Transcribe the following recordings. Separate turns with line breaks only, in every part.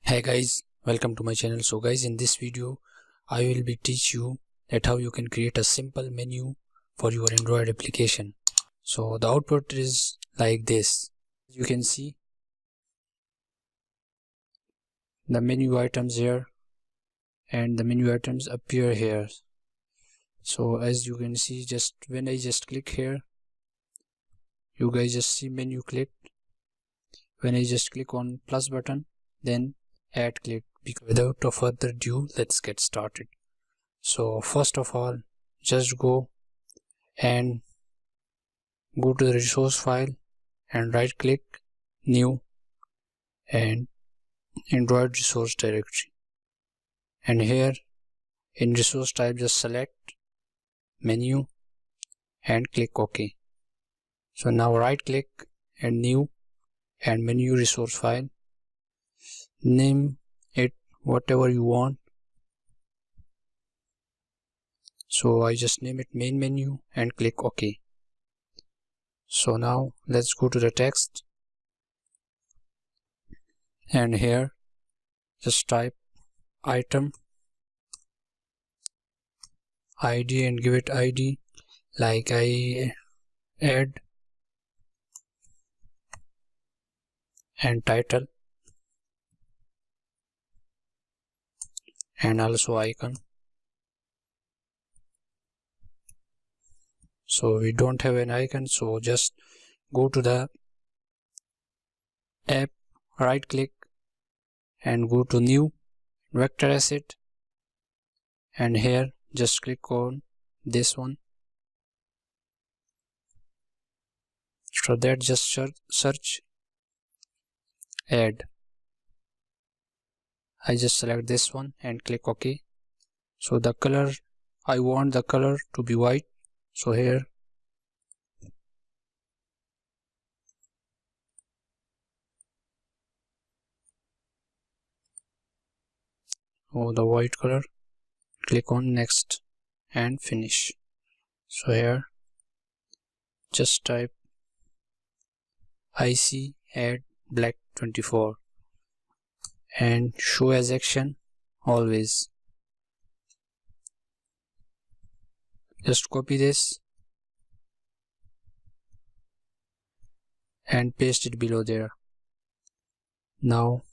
Hey guys, welcome to my channel. So guys, in this video I will be teach you that how you can create a simple menu for your Android application. So the output is like this. You can see the menu items here and the menu items appear here. So as you can see, just when I just click here, you guys just see menu clicked. When I just click on plus button, then add click. Without a further ado, let's get started. So first of all, just go to the resource file and right click new and Android resource directory, and here in resource type just select menu and click OK. So now right click and new and menu resource file, name it whatever you want. So I just name it main menu and click OK. So now let's go to the text, and here just type item ID and give it ID like I add and title and also icon. So we don't have an icon, so just go to the app, right click and go to new vector asset, and here just click on this one. So that just search add. I just select this one and click OK. So the color, I want the color to be white, so here the white color, click on next and finish. So here just type IC add black 24 and show as action always. Just copy this and paste it below there. Now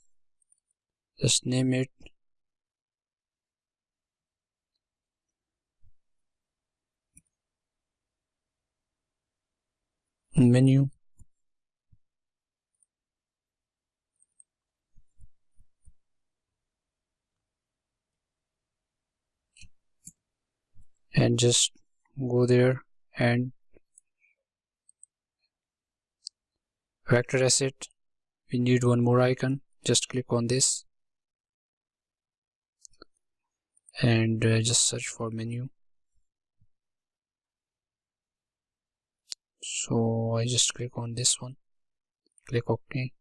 just name it menu and just go there and vector asset, we need one more icon, just click on this and just search for menu. So I just click on this one, click OK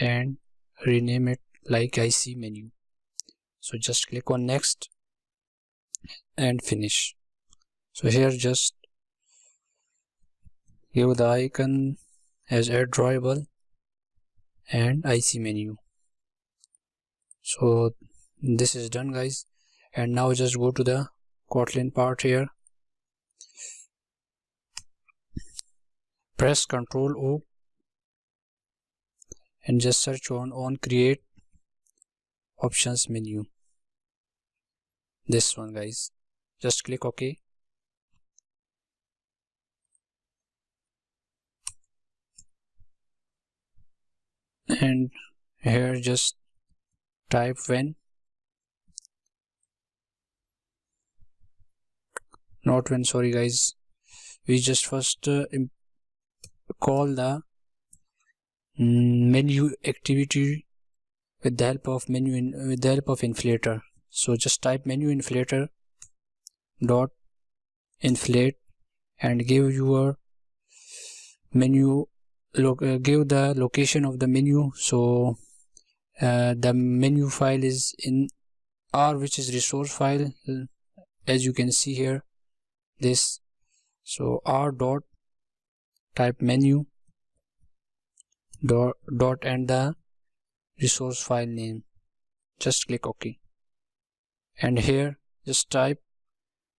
and rename it like IC menu. So just click on next and finish. So here just give the icon as add drawable and IC menu. So this is done guys, and now just go to the Kotlin part here, press Ctrl O and just search on create options menu, this one guys, just click OK. And here just type when, not when, sorry guys, we just first call the menu activity with the help of inflator. So just type menu inflator dot inflate and give your menu give the location of the menu. So the menu file is in R, which is resource file, as you can see here this. So R dot type menu dot and the resource file name. just click OK. And here just type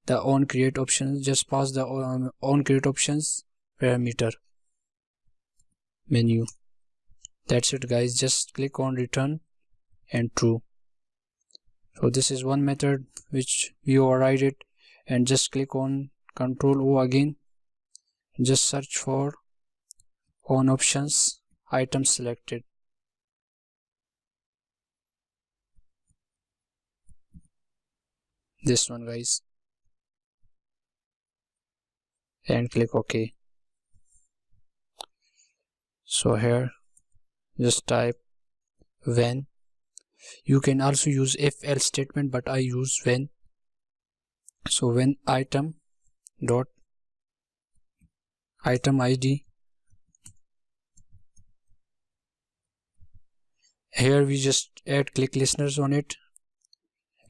the on create options, just pass the on create options parameter menu. That's it guys, just click on return and true. So this is one method which we override it, and just click on Ctrl O again, just search for on options item selected. This one guys, and click OK. So here just type when. You can also use if else statement, but I use when. So when item dot item ID. Here we just add click listeners on it,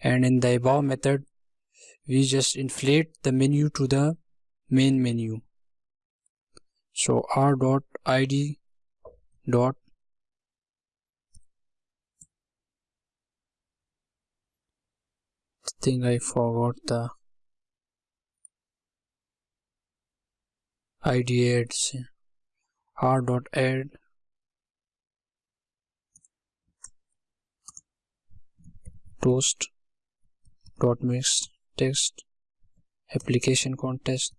and in the above method we just inflate the menu to the main menu. So r dot id dot I forgot the id adds r dot add toast dot mix text application context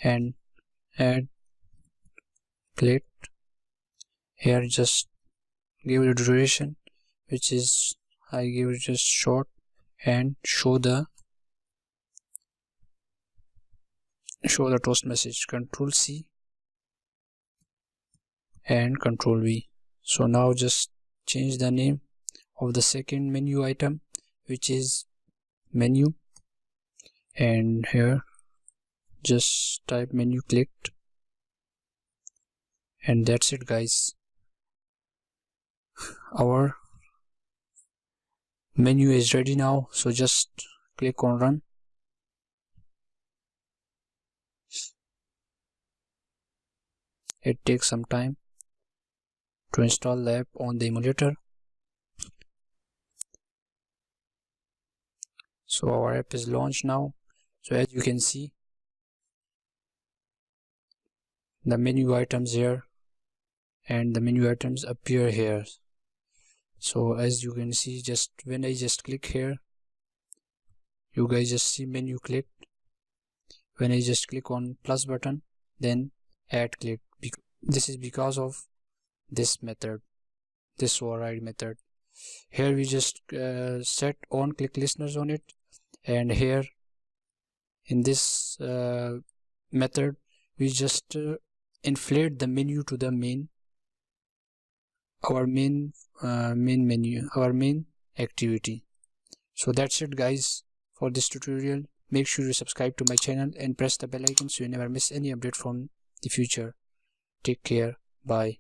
and add plate. Here just give it a duration which is I give it just short, and show the toast message. Control C and Control V. So now just change the name of the second menu item, which is menu, and here just type menu clicked, and that's it guys. Our menu is ready now, so just click on run. It takes some time to install the app on the emulator. So our app is launched now. So as you can see, the menu items here and the menu items appear here. So as you can see, just when I just click here, you guys just see menu clicked. When I just click on plus button, then add clicked. This is because of this method, this override method. Here we just set on click listeners on it, and here in this method we just inflate the menu to the main menu, our main activity. So that's it guys for this tutorial. Make sure you subscribe to my channel and press the bell icon so you never miss any update from the future. Take care. Bye.